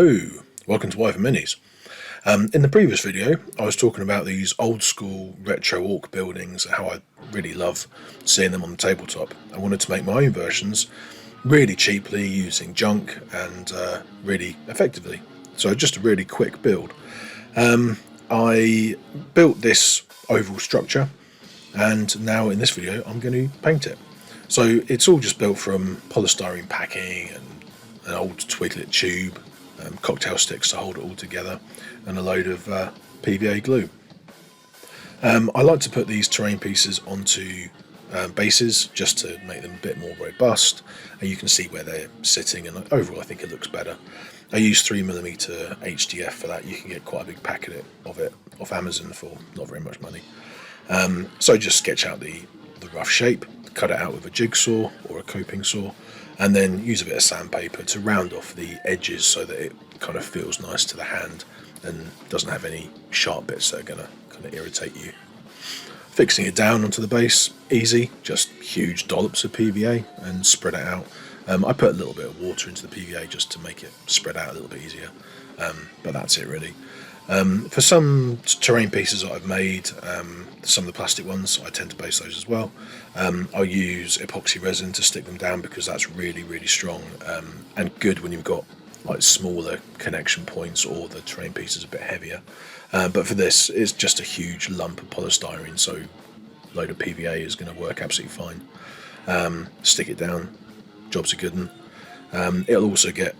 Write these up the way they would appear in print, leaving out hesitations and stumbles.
Hello, welcome to Wife and Minis. In the previous video I was talking about these old school retro orc buildings and how I really love seeing them on the tabletop. I wanted to make my own versions really cheaply using junk and really effectively. So just a really quick build. I built this oval structure and now in this video I'm going to paint it. So it's all just built from polystyrene packing and an old twiglet tube, cocktail sticks to hold it all together, and a load of PVA glue. I like to put these terrain pieces onto bases just to make them a bit more robust, and you can see where they're sitting, and overall I think it looks better. I use 3mm HDF for that. You can get quite a big packet of it off Amazon for not very much money. So just sketch out the rough shape, cut it out with a jigsaw or a coping saw, and then use a bit of sandpaper to round off the edges so that it kind of feels nice to the hand and doesn't have any sharp bits that are going to kind of irritate you. Fixing it down onto the base, easy, just huge dollops of PVA and spread it out. I put a little bit of water into the PVA just to make it spread out a little bit easier, but that's it really. For some terrain pieces that I've made, some of the plastic ones, I tend to base those as well. I'll use epoxy resin to stick them down because that's really, really strong and good when you've got like smaller connection points or the terrain piece is a bit heavier. But for this, it's just a huge lump of polystyrene, so a load of PVA is going to work absolutely fine. Stick it down, job's a good one. It'll also get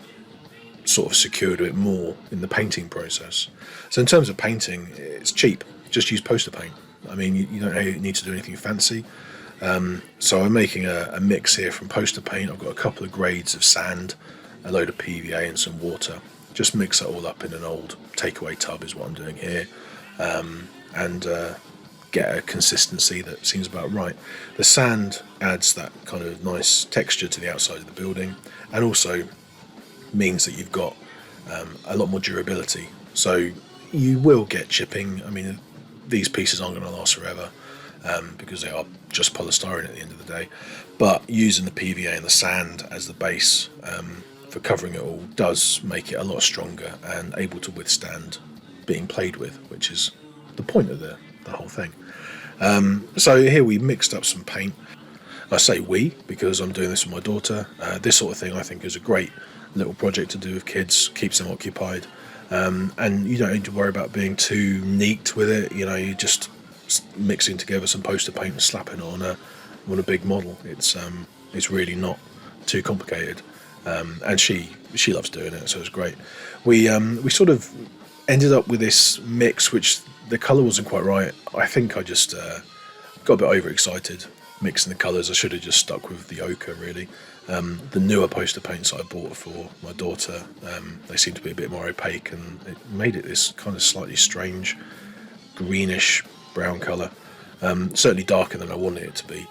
sort of secured a bit more in the painting process. So in terms of painting, it's cheap. Just use poster paint. I mean, you don't need to do anything fancy. So I'm making a mix here from poster paint. I've got a couple of grades of sand, a load of PVA and some water. Just mix it all up in an old takeaway tub is what I'm doing here, and get a consistency that seems about right. The sand adds that kind of nice texture to the outside of the building, and also means that you've got a lot more durability. So you will get chipping. I mean, these pieces aren't going to last forever because they are just polystyrene at the end of the day. But using the PVA and the sand as the base for covering it all does make it a lot stronger and able to withstand being played with, which is the point of the whole thing. So here we mixed up some paint. I say we because I'm doing this with my daughter. This sort of thing I think is a great little project to do with kids, keeps them occupied, and you don't need to worry about being too neat with it. You know, you just mixing together some poster paint and slapping it on a big model. It's really not too complicated, and she loves doing it, so it's great. We sort of ended up with this mix which the colour wasn't quite right. I think I just got a bit overexcited mixing the colours. I should have just stuck with the ochre really. The newer poster paints I bought for my daughter, they seem to be a bit more opaque, and it made it this kind of slightly strange greenish brown colour, certainly darker than I wanted it to be,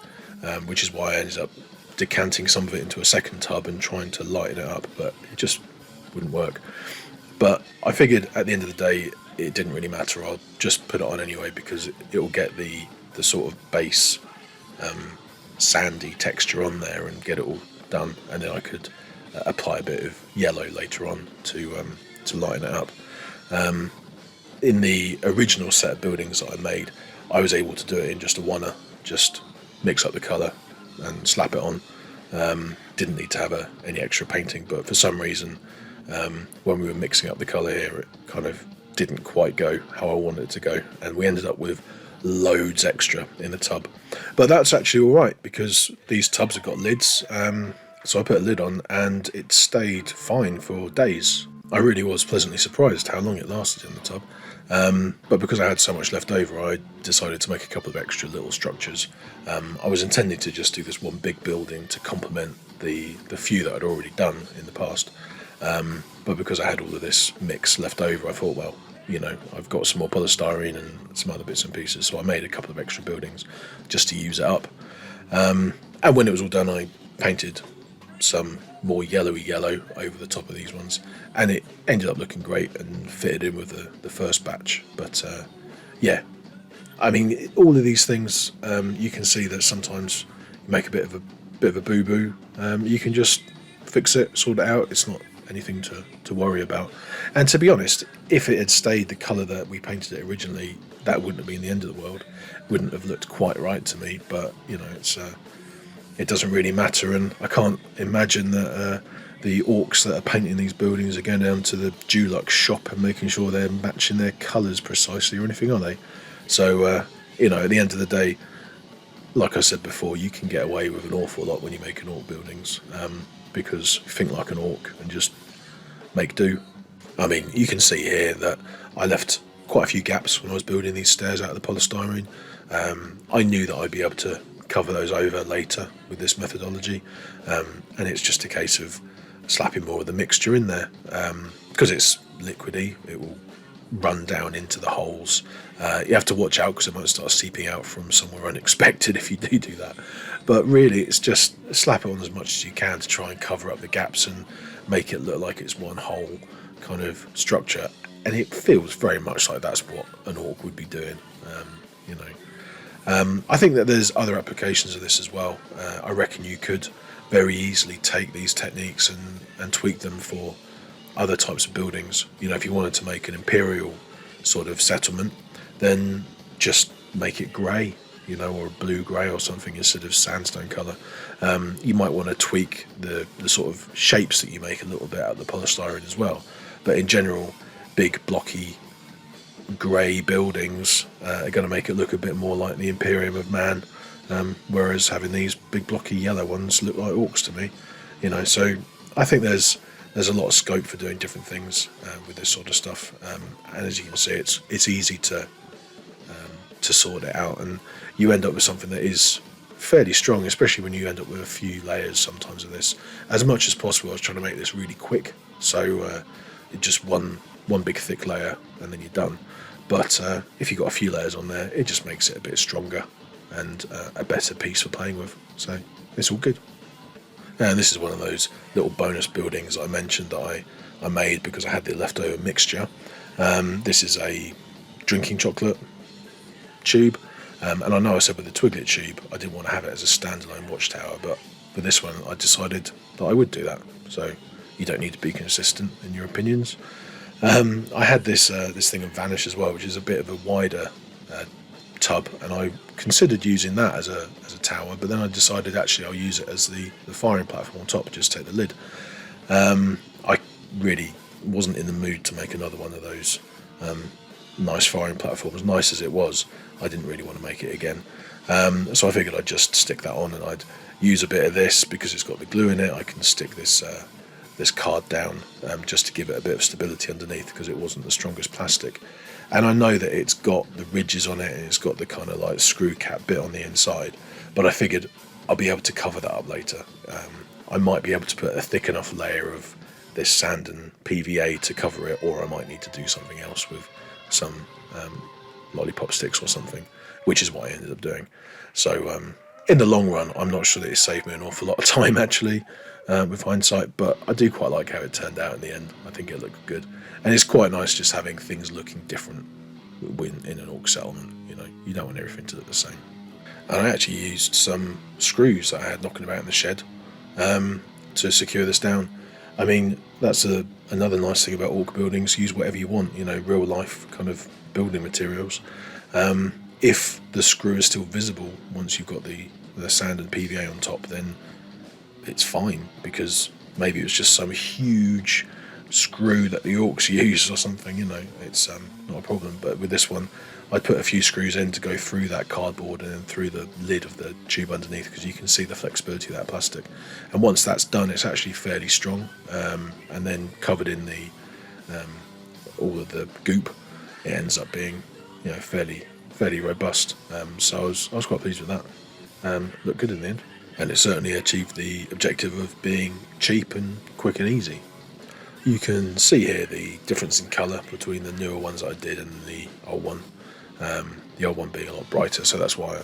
which is why I ended up decanting some of it into a second tub and trying to lighten it up, but it just wouldn't work. But I figured at the end of the day it didn't really matter. I'll just put it on anyway because it will get the sort of base sandy texture on there and get it all done, and then I could apply a bit of yellow later on to lighten it up. In the original set of buildings that I made, I was able to do it in just a oneer, just mix up the colour and slap it on. Didn't need to have any extra painting, but for some reason when we were mixing up the colour here, it kind of didn't quite go how I wanted it to go, and we ended up with loads extra in the tub. But that's actually alright because these tubs have got lids, so I put a lid on and it stayed fine for days. I really was pleasantly surprised how long it lasted in the tub, but because I had so much left over I decided to make a couple of extra little structures. I was intending to just do this one big building to complement the few that I'd already done in the past, but because I had all of this mix left over, I thought, well, you know, I've got some more polystyrene and some other bits and pieces, so I made a couple of extra buildings just to use it up. And when it was all done, I painted some more yellowy yellow over the top of these ones, and it ended up looking great and fitted in with the first batch. But yeah, I mean, all of these things, you can see that sometimes you make a bit of a boo-boo. You can just fix it, sort it out. It's not anything to worry about. And to be honest, if it had stayed the colour that we painted it originally, that wouldn't have been the end of the world. It wouldn't have looked quite right to me, but you know, it doesn't really matter, and I can't imagine that the orcs that are painting these buildings are going down to the Dulux shop and making sure they're matching their colours precisely or anything, are they? So, you know, at the end of the day, like I said before, you can get away with an awful lot when you're making orc buildings, because you think like an orc and just make do. I mean, you can see here that I left quite a few gaps when I was building these stairs out of the polystyrene. I knew that I'd be able to cover those over later with this methodology, and it's just a case of slapping more of the mixture in there, because it's liquidy, it will run down into the holes. You have to watch out because it might start seeping out from somewhere unexpected if you do that, but really it's just slap it on as much as you can to try and cover up the gaps and make it look like it's one whole kind of structure, and it feels very much like that's what an orc would be doing, you know. I think that there's other applications of this as well. I reckon you could very easily take these techniques and tweak them for other types of buildings. You know, if you wanted to make an imperial sort of settlement, then just make it grey, you know, or blue-grey or something instead of sandstone colour. You might want to tweak the sort of shapes that you make a little bit out of the polystyrene as well. But in general, big blocky grey buildings are going to make it look a bit more like the Imperium of Man, whereas having these big blocky yellow ones look like orcs to me, you know. So I think there's a lot of scope for doing different things with this sort of stuff, and as you can see, it's easy to sort it out, and you end up with something that is fairly strong, especially when you end up with a few layers sometimes of this. As much as possible I was trying to make this really quick, so just one big thick layer and then you're done. But if you've got a few layers on there, it just makes it a bit stronger and a better piece for playing with, so it's all good. And this is one of those little bonus buildings I mentioned that I made because I had the leftover mixture. This is a drinking chocolate tube, and I know I said with the twiglet tube I didn't want to have it as a standalone watchtower, but for this one I decided that I would do that, so you don't need to be consistent in your opinions. I had this thing of Vanish as well, which is a bit of a wider tub, and I considered using that as a tower, but then I decided actually I'll use it as the firing platform on top, just take the lid. I really wasn't in the mood to make another one of those nice firing platforms. Nice as it was, I didn't really want to make it again, so I figured I'd just stick that on, and I'd use a bit of this because it's got the glue in it. I can stick this card down just to give it a bit of stability underneath, because it wasn't the strongest plastic, and I know that it's got the ridges on it and it's got the kind of like screw cap bit on the inside, but I figured I'll be able to cover that up later. I might be able to put a thick enough layer of this sand and PVA to cover it, or I might need to do something else with some lollipop sticks or something, which is what I ended up doing. So in the long run, I'm not sure that it saved me an awful lot of time actually, with hindsight, but I do quite like how it turned out in the end. I think it looked good, and it's quite nice just having things looking different in an orc settlement. You know, you don't want everything to look the same. And I actually used some screws that I had knocking about in the shed to secure this down. I mean, that's another nice thing about orc buildings. Use whatever you want, you know, real life kind of building materials. If the screw is still visible once you've got the sand and PVA on top, then it's fine, because maybe it was just some huge screw that the orcs use or something, you know, it's not a problem. But with this one, I put a few screws in to go through that cardboard and then through the lid of the tube underneath, because you can see the flexibility of that plastic, and once that's done it's actually fairly strong, and then covered in the all of the goop, it ends up being, you know, fairly robust. So I was quite pleased with that. Looked good in the end, and it certainly achieved the objective of being cheap and quick and easy. You can see here the difference in colour between the newer ones I did and the old one. The old one being a lot brighter, so that's why I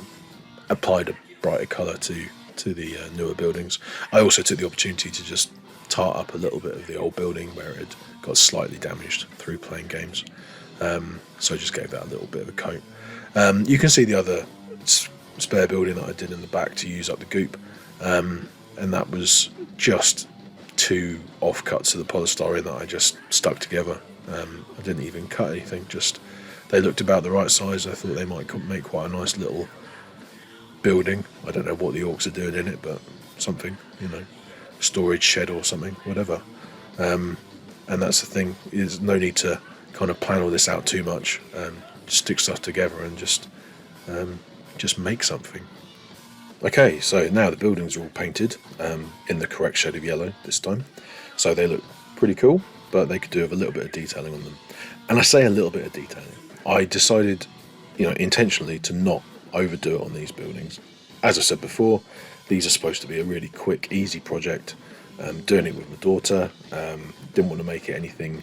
applied a brighter colour to the newer buildings. I also took the opportunity to just tart up a little bit of the old building where it had got slightly damaged through playing games, so I just gave that a little bit of a coat. You can see the other spare building that I did in the back to use up the goop, and that was just 2 offcuts of the polystyrene that I just stuck together. I didn't even cut anything, just they looked about the right size. I thought they might make quite a nice little building. I don't know what the orcs are doing in it, but something, you know, storage shed or something, whatever. And that's the thing, there's no need to kind of plan all this out too much. Just stick stuff together and just make something. Okay, so now the buildings are all painted in the correct shade of yellow this time, so they look pretty cool, but they could do with a little bit of detailing on them. And I say a little bit of detailing. I decided, you know, intentionally to not overdo it on these buildings. As I said before, these are supposed to be a really quick, easy project. Doing it with my daughter, didn't want to make it anything,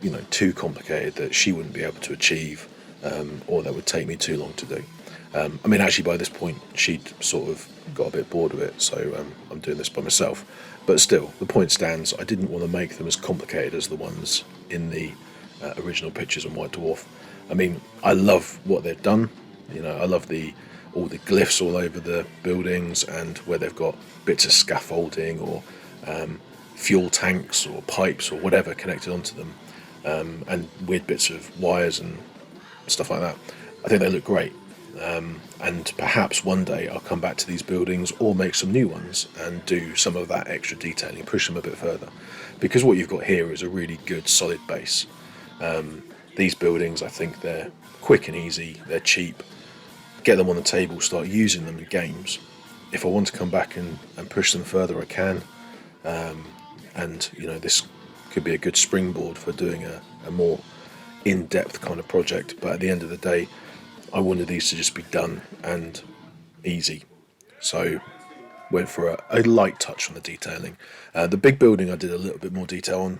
you know, too complicated that she wouldn't be able to achieve, or that would take me too long to do. I mean, actually, by this point, she'd sort of got a bit bored of it, so I'm doing this by myself. But still, the point stands, I didn't want to make them as complicated as the ones in the original pictures on White Dwarf. I mean, I love what they've done. You know, I love all the glyphs all over the buildings, and where they've got bits of scaffolding or fuel tanks or pipes or whatever connected onto them, and weird bits of wires and stuff like that. I think they look great. And perhaps one day I'll come back to these buildings or make some new ones and do some of that extra detailing, push them a bit further, because what you've got here is a really good solid base. These buildings, I think they're quick and easy, they're cheap, get them on the table, start using them in games. If I want to come back and push them further, I can, and you know, this could be a good springboard for doing a more in-depth kind of project. But at the end of the day, I wanted these to just be done and easy, so went for a light touch on the detailing. The big building I did a little bit more detail on,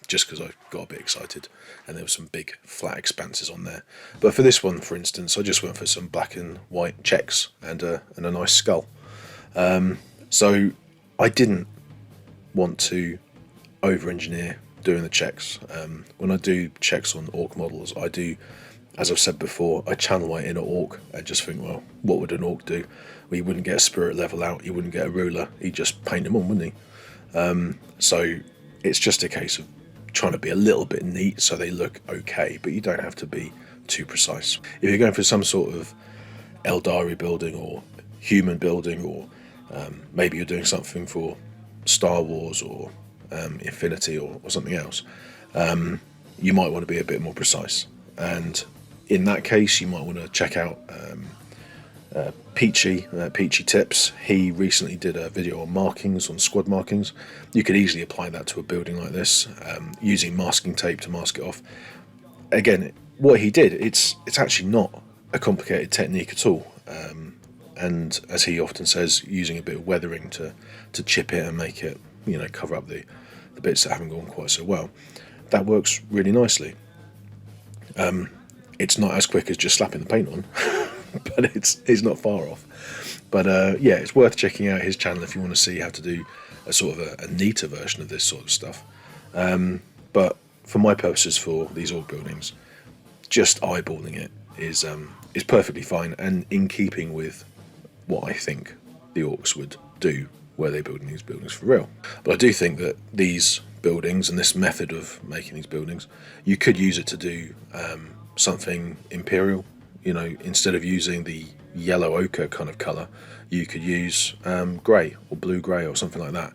just because I got a bit excited and there were some big flat expanses on there. But for this one, for instance, I just went for some black and white checks and a nice skull. So I didn't want to over-engineer doing the checks. When I do checks on orc models, I do, as I've said before, I channel my inner orc and just think, well, what would an orc do? Well, he wouldn't get a spirit level out, he wouldn't get a ruler, he'd just paint them on, wouldn't he? So it's just a case of trying to be a little bit neat so they look okay, but you don't have to be too precise. If you're going for some sort of Eldari building or human building, or maybe you're doing something for Star Wars or Infinity or something else, you might want to be a bit more precise. And in that case, you might want to check out Peachy Tips. He recently did a video on markings, on squad markings. You could easily apply that to a building like this, using masking tape to mask it off. Again, what he did, it's actually not a complicated technique at all. And as he often says, using a bit of weathering to chip it and make it, you know, cover up the bits that haven't gone quite so well. That works really nicely. It's not as quick as just slapping the paint on, but it's not far off. But yeah, it's worth checking out his channel if you want to see how to do a sort of a neater version of this sort of stuff. But for my purposes, for these orc buildings, just eyeballing it is perfectly fine and in keeping with what I think the orcs would do were they building these buildings for real. But I do think that these buildings and this method of making these buildings, you could use it to do something imperial. You know, instead of using the yellow ochre kind of colour, you could use grey or blue-grey or something like that.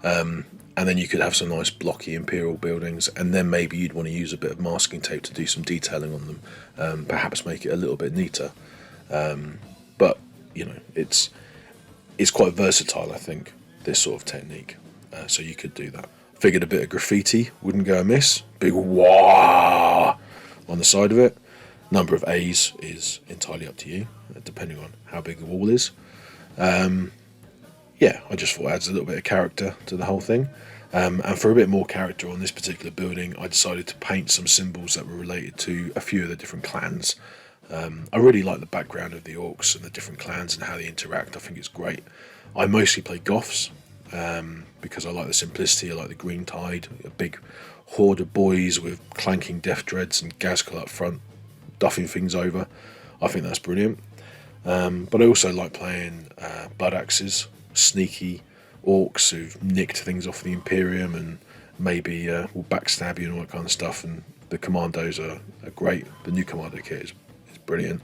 And then you could have some nice blocky imperial buildings, and then maybe you'd want to use a bit of masking tape to do some detailing on them, perhaps make it a little bit neater. But, you know, it's quite versatile, I think, this sort of technique. So you could do that. Figured a bit of graffiti wouldn't go amiss. Big wah on the side of it. Number of A's is entirely up to you, depending on how big the wall is. Yeah, I just thought it adds a little bit of character to the whole thing. And for a bit more character on this particular building, I decided to paint some symbols that were related to a few of the different clans. I really like the background of the orcs and the different clans and how they interact. I think it's great. I mostly play Goths, because I like the simplicity. I like the green tide, a big horde of boys with clanking death dreads and Gazkul up front, duffing things over. I think that's brilliant. But I also like playing blood axes, sneaky, orcs who've nicked things off the Imperium and maybe will backstab you and all that kind of stuff. And the commandos are great. The new commando kit is brilliant.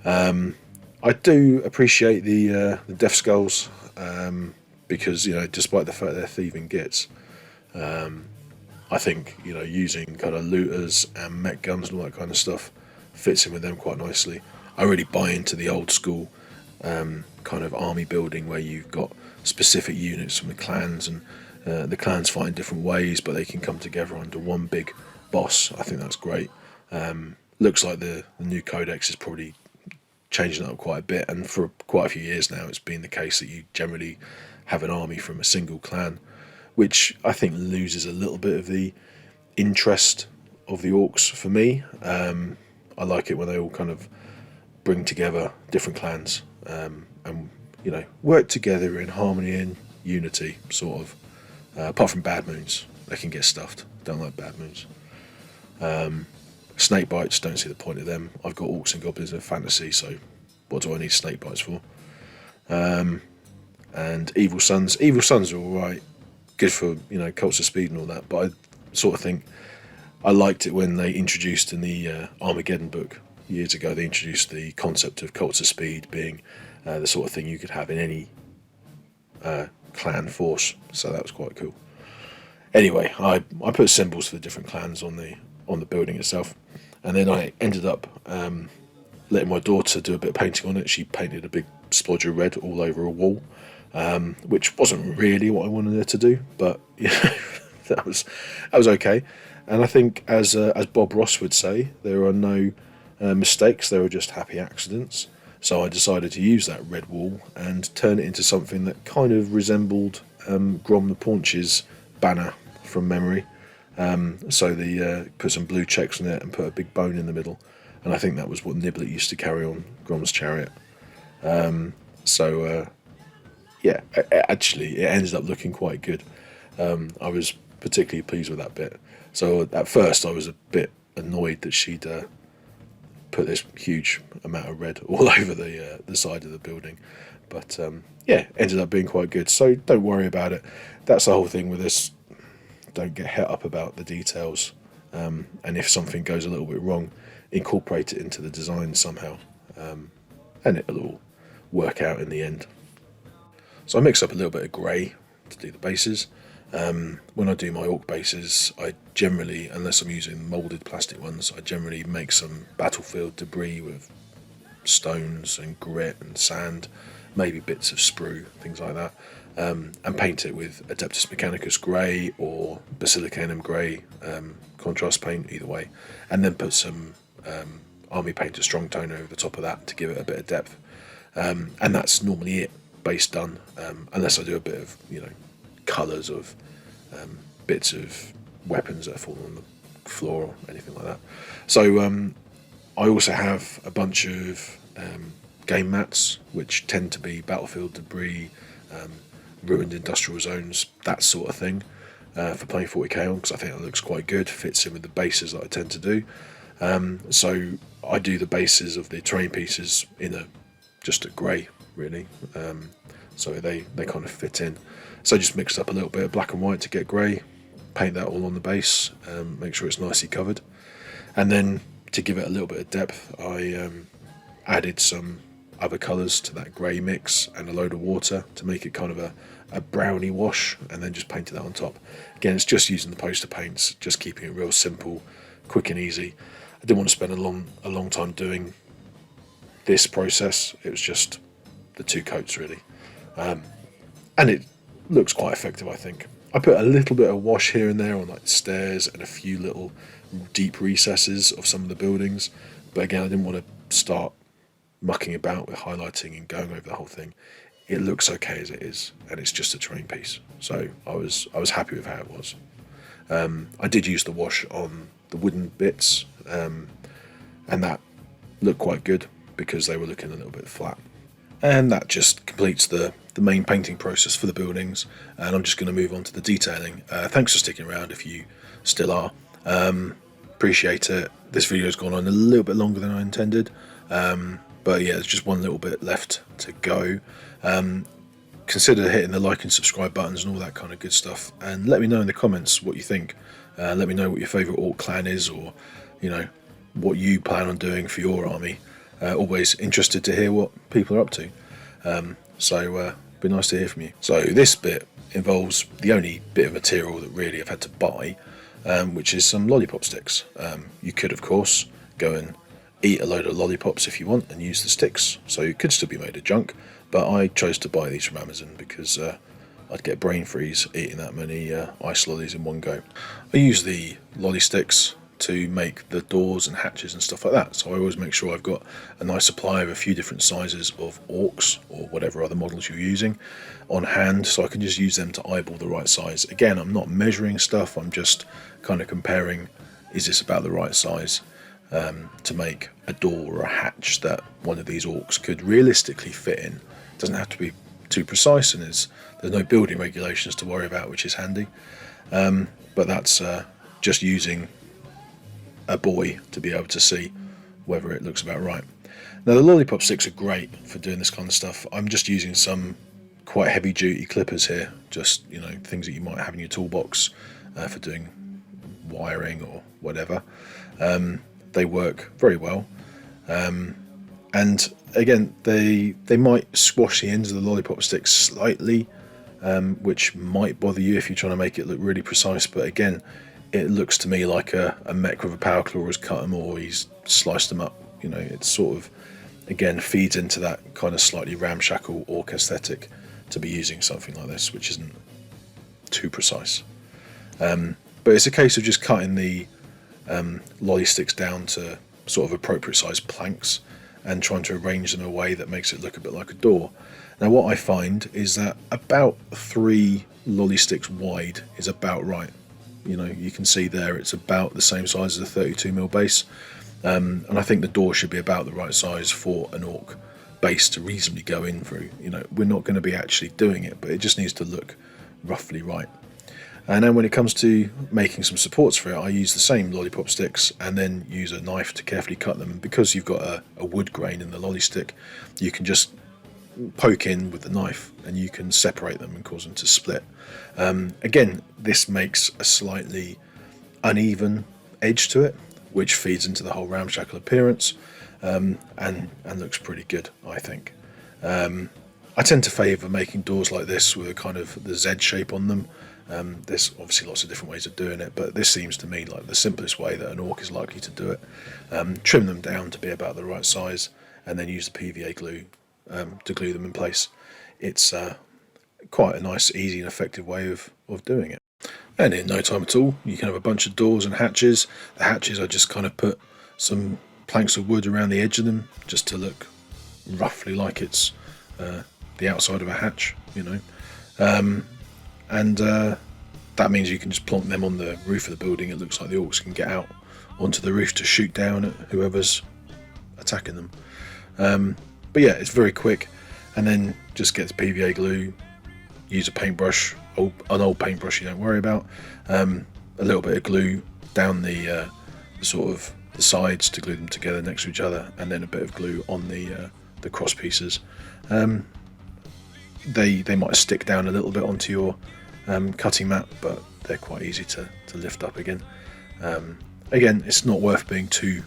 I do appreciate the Death Skulls, because, you know, despite the fact they're thieving gits, I think, you know, using kind of looters and mech guns and all that kind of stuff fits in with them quite nicely. I really buy into the old school kind of army building where you've got specific units from the clans, and the clans fight in different ways, but they can come together under one big boss. I think that's great. Looks like the new codex is probably changing that up quite a bit, and for quite a few years now it's been the case that you generally have an army from a single clan, which I think loses a little bit of the interest of the orcs for me. I like it when they all kind of bring together different clans, and, you know, work together in harmony and unity, sort of. Apart from bad moons, they can get stuffed. Don't like bad moons. Snake bites, don't see the point of them. I've got orcs and goblins in fantasy, so what do I need snake bites for? And evil sons. Evil sons are alright, good for, you know, cults of speed and all that, but I sort of think I liked it when they introduced in the Armageddon book years ago, they introduced the concept of cults of speed being the sort of thing you could have in any clan force, so that was quite cool. Anyway, I put symbols for the different clans on the building itself, and then I ended up letting my daughter do a bit of painting on it. She painted a big splodge of red all over a wall, which wasn't really what I wanted her to do, but yeah, that was okay. And I think, as Bob Ross would say, there are no mistakes, there are just happy accidents. So I decided to use that red wall and turn it into something that kind of resembled Grom the Paunch's banner from memory. So they put some blue checks on it and put a big bone in the middle, and I think that was what Niblet used to carry on Grom's chariot. Yeah, actually it ended up looking quite good. I was particularly pleased with that bit. So at first I was a bit annoyed that she'd put this huge amount of red all over the side of the building, but yeah, ended up being quite good. So don't worry about it. That's the whole thing with this. Don't get het up about the details, and if something goes a little bit wrong, incorporate it into the design somehow, and it'll all work out in the end. So I mix up a little bit of grey to do the bases. When I do my orc bases, I generally, unless I'm using moulded plastic ones, I generally make some battlefield debris with stones and grit and sand, maybe bits of sprue, things like that, and paint it with Adeptus Mechanicus grey or Basilicanum grey contrast paint, either way, and then put some Army Painter Strong Tone over the top of that to give it a bit of depth, and that's normally it, base done, unless I do a bit of, you know, colours of bits of weapons that are falling on the floor or anything like that. So I also have a bunch of game mats, which tend to be battlefield debris, ruined industrial zones, that sort of thing, for playing 40k on, because I think that looks quite good, fits in with the bases that I tend to do. So I do the bases of the terrain pieces in just a grey, really, so they kind of fit in. So I just mixed up a little bit of black and white to get grey, paint that all on the base, make sure it's nicely covered, and then to give it a little bit of depth, I added some other colours to that grey mix and a load of water to make it kind of a browny wash, and then just painted that on top. Again, it's just using the poster paints, just keeping it real simple, quick and easy. I didn't want to spend a long time doing this process. It was just the two coats, really, and it looks quite effective, I think. I put a little bit of wash here and there on like stairs and a few little deep recesses of some of the buildings, but again, I didn't want to start mucking about with highlighting and going over the whole thing. It looks okay as it is, and it's just a terrain piece, so I was happy with how it was. I did use the wash on the wooden bits, and that looked quite good because they were looking a little bit flat. And that just completes the main painting process for the buildings, and I'm just going to move on to the detailing. Thanks for sticking around if you still are. Appreciate it. This video's gone on a little bit longer than I intended, but yeah, there's just one little bit left to go. consider hitting the like and subscribe buttons and all that kind of good stuff, and let me know in the comments what you think. Let me know what your favourite orc clan is, or what you plan on doing for your army. Always interested to hear what people are up to. So be nice to hear from you. So this bit involves the only bit of material that really I've had to buy, which is some lollipop sticks. You could of course go and eat a load of lollipops if you want and use the sticks, so it could still be made of junk, but I chose to buy these from Amazon because I'd get brain freeze eating that many ice lollies in one go. I use the lolly sticks to make the doors and hatches and stuff like that, so I always make sure I've got a nice supply of a few different sizes of orcs or whatever other models you're using on hand, so I can just use them to eyeball the right size. Again, I'm not measuring stuff, I'm just kind of comparing, is this about the right size to make a door or a hatch that one of these orcs could realistically fit in. It doesn't have to be too precise, and there's no building regulations to worry about, which is handy. But that's just using a boy to be able to see whether it looks about right. Now the lollipop sticks are great for doing this kind of stuff. I'm just using some quite heavy duty clippers here, just things that you might have in your toolbox for doing wiring or whatever. They work very well, and again they might squash the ends of the lollipop sticks slightly, which might bother you if you're trying to make it look really precise, but again, it looks to me like a mech with a power claw has cut them or he's sliced them up. It sort of, again, feeds into that kind of slightly ramshackle orc aesthetic to be using something like this, which isn't too precise. But it's a case of just cutting the lolly sticks down to sort of appropriate sized planks and trying to arrange them in a way that makes it look a bit like a door. Now what I find is that about 3 lolly sticks wide is about right. You can see there it's about the same size as a 32mm base, and I think the door should be about the right size for an orc base to reasonably go in through. We're not going to be actually doing it, but it just needs to look roughly right. And then when it comes to making some supports for it, I use the same lollipop sticks and then use a knife to carefully cut them. And because you've got a wood grain in the lolly stick, you can just poke in with the knife and you can separate them and cause them to split. Again, this makes a slightly uneven edge to it, which feeds into the whole ramshackle appearance, and looks pretty good, I think. I tend to favour making doors like this with a kind of the Z shape on them. There's obviously lots of different ways of doing it, but this seems to me like the simplest way that an orc is likely to do it. Trim them down to be about the right size and then use the PVA glue to glue them in place. It's quite a nice, easy and effective way of doing it. And in no time at all, you can have a bunch of doors and hatches. The hatches, I just kind of put some planks of wood around the edge of them just to look roughly like it's the outside of a hatch, and that means you can just plonk them on the roof of the building. It looks like the orcs can get out onto the roof to shoot down at whoever's attacking them. But yeah, it's very quick, and then just get the PVA glue, use a paintbrush, an old paintbrush you don't worry about, a little bit of glue down the sort of the sides to glue them together next to each other, and then a bit of glue on the cross pieces. They might stick down a little bit onto your cutting mat, but they're quite easy to lift up again. Again, it's not worth being too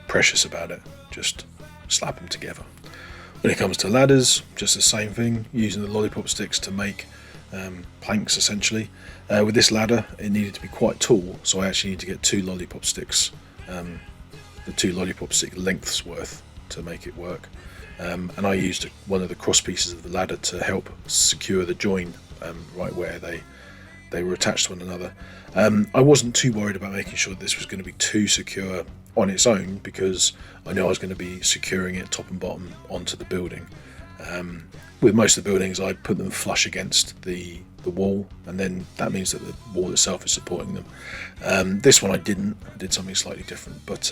precious about it, just slap them together. When it comes to ladders, just the same thing, using the lollipop sticks to make planks essentially. With this ladder, it needed to be quite tall, so I actually need to get 2 lollipop sticks, the 2 lollipop stick lengths worth to make it work. And I used one of the cross pieces of the ladder to help secure the join right where they were attached to one another. I wasn't too worried about making sure this was going to be too secure on its own, because I knew I was going to be securing it top and bottom onto the building. With most of the buildings, I put them flush against the wall, and then that means that the wall itself is supporting them. This one I didn't. I did something slightly different, but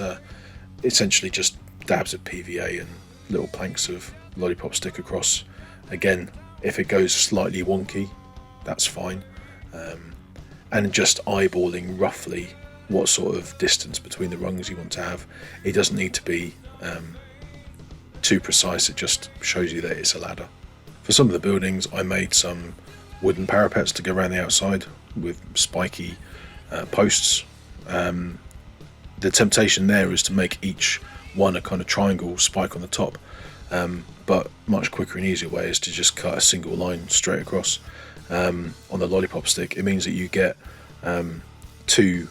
essentially just dabs of PVA and little planks of lollipop stick across. Again, if it goes slightly wonky, that's fine. And just eyeballing roughly what sort of distance between the rungs you want to have. It doesn't need to be too precise, it just shows you that it's a ladder. For For some of the buildings I made some wooden parapets to go around the outside with spiky posts. The temptation there is to make each one a kind of triangle spike on the top, but much quicker and easier way is to just cut a single line straight across on the lollipop stick. It means that you get two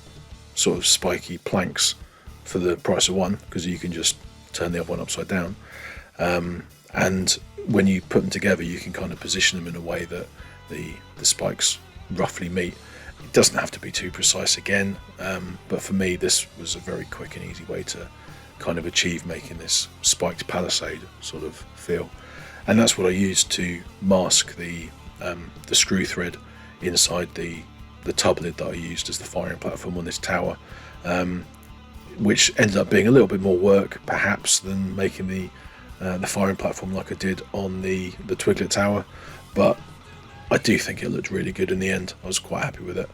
sort of spiky planks for the price of one, because you can just turn the other one upside down, and when you put them together you can kind of position them in a way that the spikes roughly meet. It doesn't have to be too precise again, but for me this was a very quick and easy way to kind of achieve making this spiked palisade sort of feel. And that's what I used to mask the screw thread inside the tub lid that I used as the firing platform on this tower, which ended up being a little bit more work perhaps than making the firing platform like I did on the Twiglet tower, but I do think it looked really good in the end. I was quite happy with it.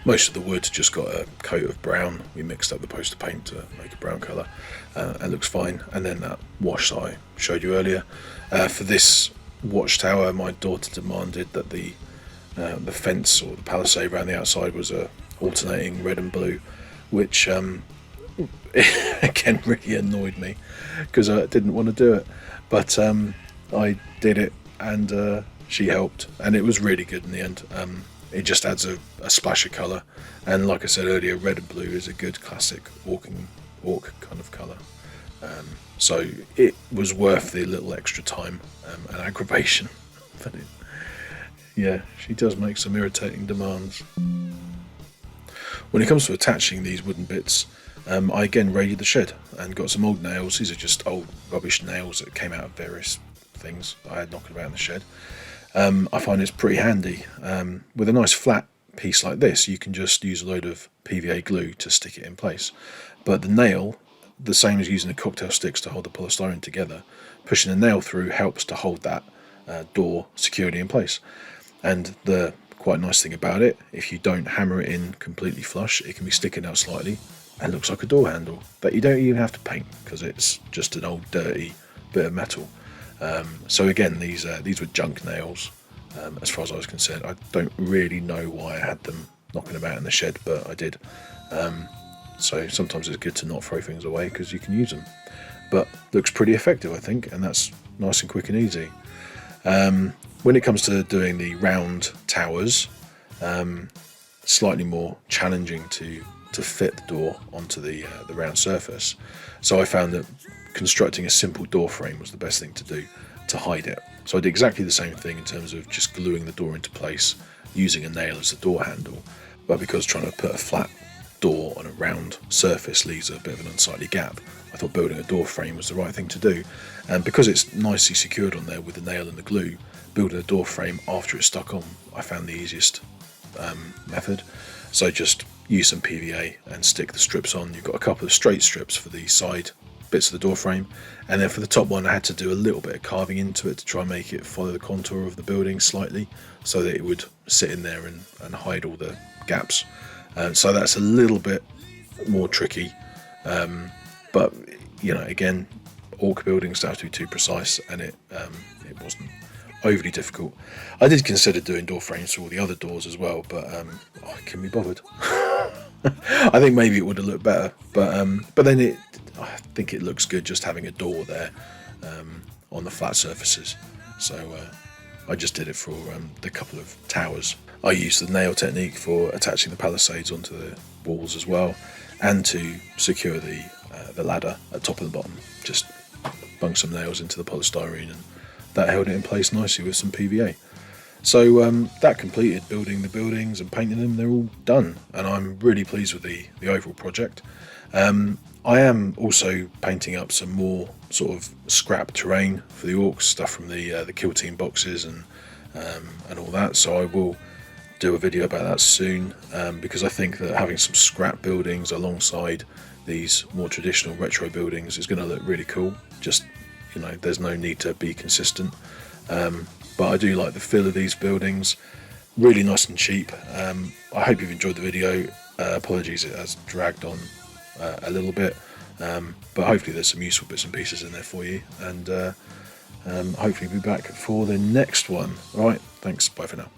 Most of the wood just got a coat of brown. We mixed up the poster paint to make a brown colour. It looks fine. And then that wash that I showed you earlier. For this watchtower, my daughter demanded that the fence or the palisade around the outside was alternating red and blue, which again really annoyed me because I didn't want to do it. But I did it, and she helped, and it was really good in the end. It just adds a splash of colour, and like I said earlier, red and blue is a good classic orc kind of colour. So it was worth the little extra time and aggravation. But yeah, she does make some irritating demands. When it comes to attaching these wooden bits, I again raided the shed and got some old nails. These are just old rubbish nails that came out of various things I had knocking about in the shed. I find it's pretty handy. With a nice flat piece like this, you can just use a load of PVA glue to stick it in place. But the nail, the same as using the cocktail sticks to hold the polystyrene together, pushing the nail through helps to hold that door securely in place. And the quite nice thing about it, if you don't hammer it in completely flush, it can be sticking out slightly and looks like a door handle that you don't even have to paint because it's just an old dirty bit of metal. So again, these were junk nails as far as I was concerned. I don't really know why I had them knocking about in the shed, but I did. So sometimes it's good to not throw things away because you can use them. But looks pretty effective, I think, and that's nice and quick and easy. When it comes to doing the round towers, slightly more challenging to fit the door onto the round surface. So I found that constructing a simple door frame was the best thing to do to hide it. So I did exactly the same thing in terms of just gluing the door into place, using a nail as the door handle, but because trying to put a flat door on a round surface leaves a bit of an unsightly gap, I thought building a door frame was the right thing to do. And because it's nicely secured on there with the nail and the glue, building a door frame after it's stuck on, I found the easiest method. So just use some PVA and stick the strips on. You've got a couple of straight strips for the side bits of the door frame, and then for the top one I had to do a little bit of carving into it to try and make it follow the contour of the building slightly so that it would sit in there and hide all the gaps. So that's a little bit more tricky, but you know, again, orc buildings don't have to be too precise, and it wasn't overly difficult. I did consider doing door frames for all the other doors as well, but I couldn't be bothered. I think maybe it would have looked better, but then I think it looks good just having a door there on the flat surfaces. So I just did it for the couple of towers. I used the nail technique for attaching the palisades onto the walls as well, and to secure the ladder at top and the bottom. Just bung some nails into the polystyrene, and that held it in place nicely with some PVA. So that completed building the buildings and painting them. They're all done, and I'm really pleased with the overall project. I am also painting up some more sort of scrap terrain for the orcs, stuff from the kill team boxes and all that. So I will do a video about that soon, because I think that having some scrap buildings alongside these more traditional retro buildings is going to look really cool. Just, you know, there's no need to be consistent, but I do like the feel of these buildings. Really nice and cheap. I hope you've enjoyed the video. Apologies, it has dragged on a little bit, but hopefully there's some useful bits and pieces in there for you. And Hopefully be back for the next one. Right, thanks, bye for now.